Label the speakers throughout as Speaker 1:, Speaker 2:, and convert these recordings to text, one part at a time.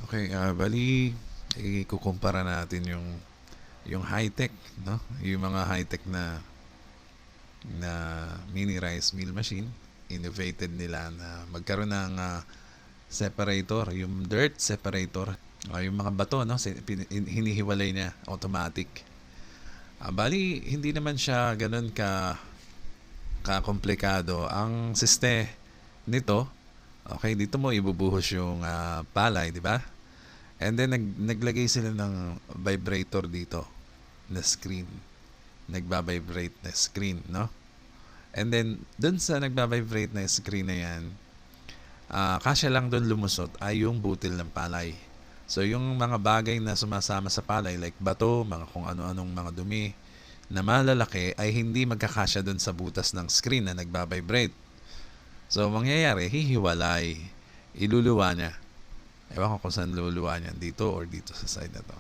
Speaker 1: Okay, bali ikukumpara natin yung high-tech, no? Yung mga high-tech na mini rice mill machine, innovated nila na magkaroon ng separator, yung dirt separator, yung mga bato, no? Hinihiwalay niya automatic. Bali hindi naman siya ganun ka komplikado. Ang siste nito, okay, dito mo ibubuhos yung palay, di ba? And then naglagay sila ng vibrator dito na screen. Nagba-vibrate na screen, no? And then dun sa nagba-vibrate na screen na yan, kasya lang dun lumusot ay yung butil ng palay. So yung mga bagay na sumasama sa palay like bato, mga kung ano-anong mga dumi na malalaki ay hindi magkakasya dun sa butas ng screen na nagba-vibrate. So mangyayari, hihiwalay. Iluluwa niya. Ewan ko kung saan luluwa niya, dito or dito sa side na to.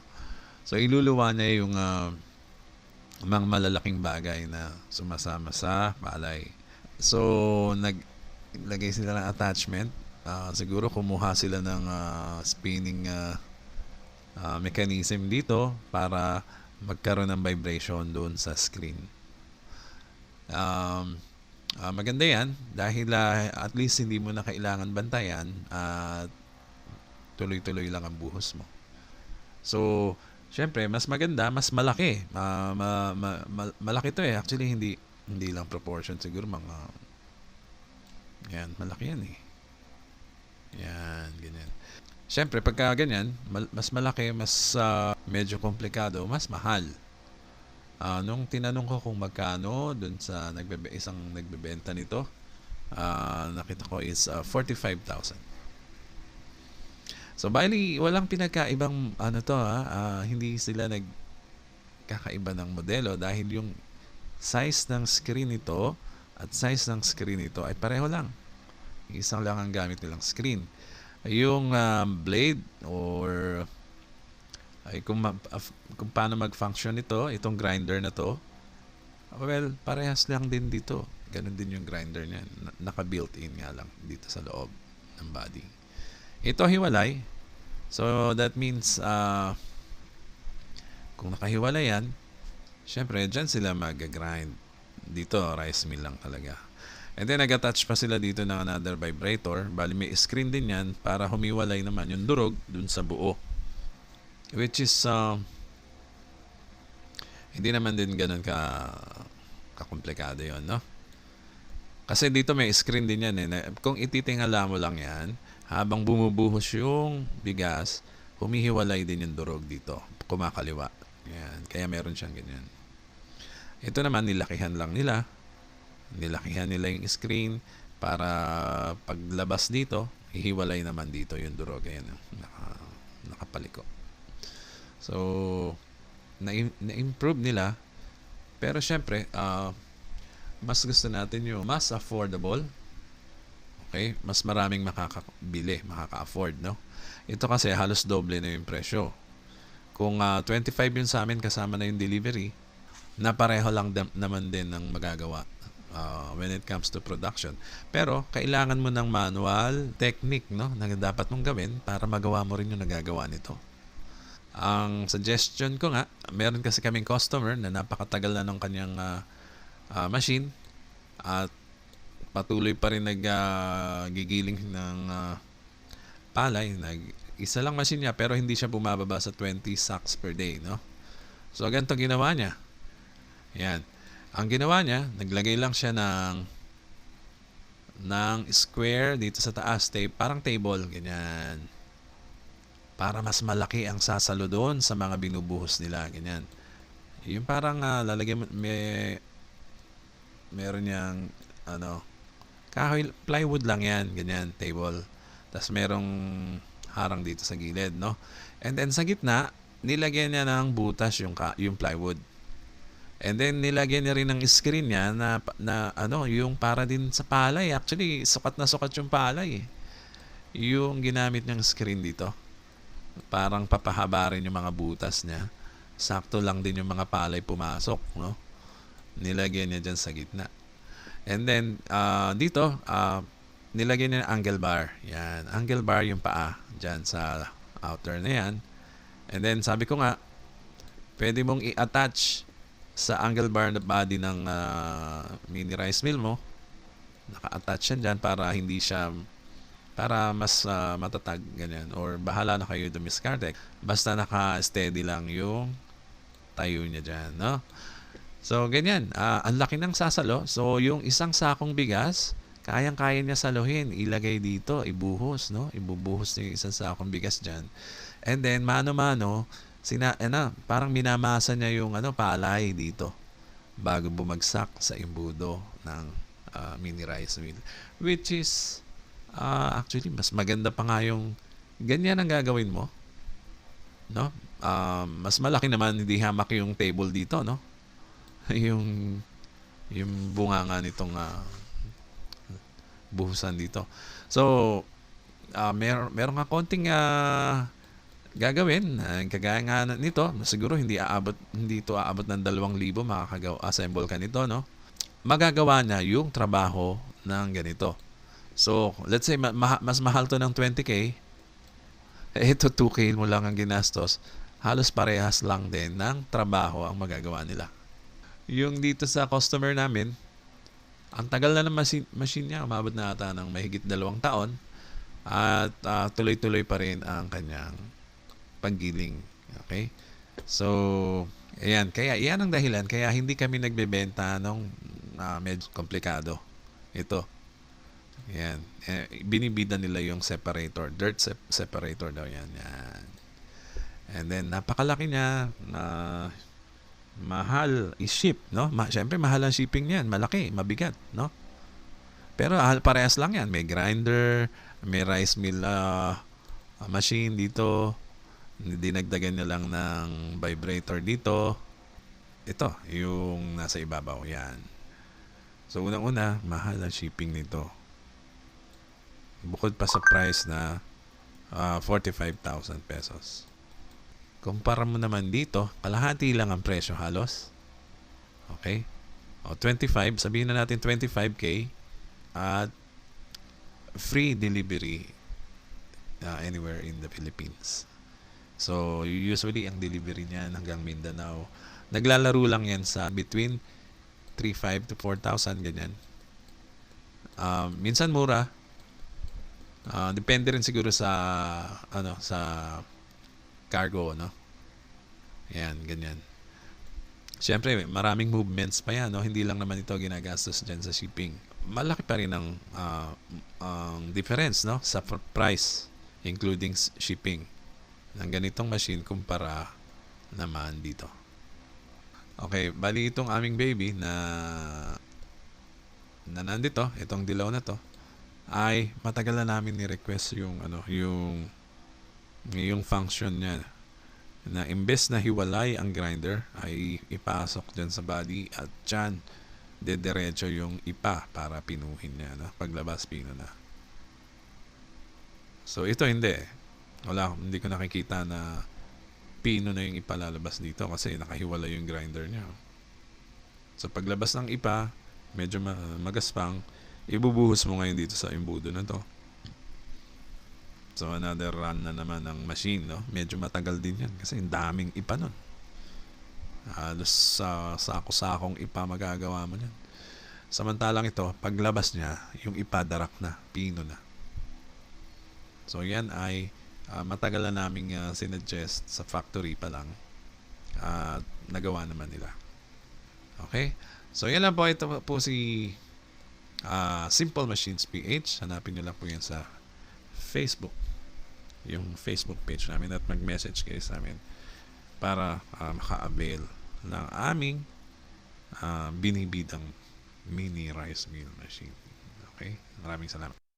Speaker 1: So iluluwa niya yung mga malalaking bagay na sumasama sa palay. So naglagay sila ng attachment. Siguro kumuha sila ng spinning mechanism dito para magkaroon ng vibration doon sa screen. Maganda yan dahil at least hindi mo na kailangan bantayan at tuloy-tuloy lang ang buhos mo. So, syempre, mas maganda, mas malaki. Malaki to eh. Actually, hindi lang proportion. Siguro mga, yan, malaki yan eh. Yan, ganyan. Syempre, pagka ganyan, mas malaki, mas medyo komplikado, mas mahal. Nung tinanong ko kung magkano dun sa isang nagbebenta nito, nakita ko is 45,000. So, bali, walang pinagkaibang hindi sila nagkakaiba ng modelo dahil yung size ng screen ito at size ng screen ito ay pareho lang. Isang lang ang gamit nilang screen. Yung blade or kung paano mag-function ito, itong grinder na to, well, parehas lang din dito. Ganun din yung grinder niya. Naka-built-in nga lang dito sa loob ng body. Ito hiwalay. So, that means, kung nakahiwalay yan, syempre, dyan sila mag-grind. Dito, rice mill lang talaga. And then, nag-attach pa sila dito ng another vibrator. Bali, may screen din yan para humiwalay naman yung durog dun sa buo. Which is, hindi naman din ganun kakomplikado yun, no? Kasi dito may screen din yan eh. Kung ititingala mo lang yan, habang bumubuhos yung bigas, humihiwalay din yung durog dito. Kumakaliwa. Yan. Kaya meron siyang ganyan. Ito naman, nilakihan lang nila. Nilakihan nila yung screen para paglabas dito, hihiwalay naman dito yung durog. Ayan, nakapaliko. So, na-improve nila. Pero syempre, mas gusto natin yung mas affordable. Okay? Mas maraming makakabili, makaka-afford, no? Ito kasi halos doble na yung presyo. Kung 25 yun sa amin kasama na yung delivery, na pareho lang naman din ng magagawa when it comes to production. Pero kailangan mo ng manual technique, no, na dapat mong gawin para magawa mo rin yung nagagawa nito. Ang suggestion ko nga, meron kasi kaming customer na napakatagal na ng kanyang machine at patuloy pa rin naggigiling ng palay. Isa lang machine niya pero hindi siya bumababa sa 20 sacks per day, no? So, ganito ginawa niya. Yan. Ang ginawa niya, naglagay lang siya ng square dito sa taas, parang table, ganyan. Para mas malaki ang sasalo doon sa mga binubuhos nila, ganyan. Yung parang lalagyan meron niyang kahoy, plywood lang yan, ganyan, table. Tapos merong harang dito sa gilid, no? And then sa gitna, nilagyan niya ng butas yung plywood. And then nilagyan niya rin ng screen niya na yung para din sa palay. Actually, sukat na sukat yung palay eh. Yung ginamit niyang screen dito. Parang papahaba rin yung mga butas niya. Sakto lang din yung mga palay pumasok, no? Nilagyan niya dyan sa gitna. And then, dito, nilagyan niya ng angle bar. Yan. Angle bar yung paa dyan sa outer na yan. And then sabi ko nga, pwede mong i-attach sa angle bar na body ng mini rice mill mo. Naka-attach yan dyan para mas matatag, ganyan. Or bahala na kayo dumiskarte. Basta naka-steady lang yung tayo niya dyan, no? So, ganyan. Ang laki ng sasalo. So, yung isang sakong bigas, kayang-kaya niya saluhin. Ilagay dito, ibuhos, no? Ibubuhos niya yung isang sakong bigas dyan. And then, mano-mano, parang minamasa niya yung palay dito bago bumagsak sa imbudo ng mini rice mill. Which is, actually, mas maganda pa nga yung ganyan ang gagawin mo. No? Mas malaki naman, hindi hamak yung table dito, no? yung bunga nga nitong buhusan dito. So, meron nga konting gagawin. Kagaya nga nito, siguro hindi ito aabot ng 2,000 makaka-assemble ka nito, no? Magagawa niya yung trabaho ng ganito. So, let's say mas mahal to ng 20K, ito 2K mo lang ang ginastos, halos parehas lang din ng trabaho ang magagawa nila. Yung dito sa customer namin, ang tagal na ng machine niya, umabot na ata ng mahigit 2 taon at tuloy-tuloy pa rin ang kanyang paggiling. Okay? So, ayan. Kaya yan ang dahilan. Kaya hindi kami nagbebenta ng medyo komplikado. Ito. Ayan. Binibida nila yung separator. Dirt separator daw yan. Yan. And then, napakalaki niya. Mahal i-ship, no? Siyempre, mahal ang shipping niyan. Malaki, mabigat, no? Pero parehas lang yan. May grinder, may rice mill machine dito. Dinagdagan niya lang ng vibrator dito. Ito, yung nasa ibabaw. Yan. So, unang-una, mahal ang shipping nito. Bukod pa sa price na 45,000 pesos. Kumpara mo naman dito, kalahati lang ang presyo halos. Okay? O 25, sabihin na natin 25K at free delivery anywhere in the Philippines. So, usually ang delivery niyan hanggang Mindanao. Naglalaro lang yan sa between 3,500 to 4,000 ganyan. Minsan mura. Depende rin siguro sa sa cargo, no? Yan, ganyan. Siyempre, maraming movements pa yan, no? Hindi lang naman ito ginagastos dyan sa shipping. Malaki pa rin ang difference, no? Sa price, including shipping ng ganitong machine kumpara naman dito. Okay, bali itong aming baby na nandito, itong dilaw na to, ay matagal na namin ni-request yung function niya na imbes na hiwalay ang grinder ay ipasok dyan sa body at dyan dediretso yung ipa para pinuhin niya, no? Paglabas pino na. So ito hindi ko nakikita na pino na yung ipalalabas dito kasi nakahiwalay yung grinder niya. So paglabas ng ipa medyo magaspang, ibubuhos mo ngayon dito sa imbudo na to. So, another run na naman ng machine, no? Medyo matagal din yan kasi ang daming ipa nun. Halos sako-sakong ipa magagawa mo yan. Samantalang ito, paglabas niya, yung ipa darak na, pino na. So, yan ay matagal na naming sinuggest sa factory pa lang. Nagawa naman nila. Okay? So, yan lang po. Ito po si Simple Machines PH. Hanapin nyo lang po yan sa Facebook, yung Facebook page namin, at mag-message kayo sa amin para maka-avail ng aming binibidang mini rice mill machine. Okay? Maraming salamat.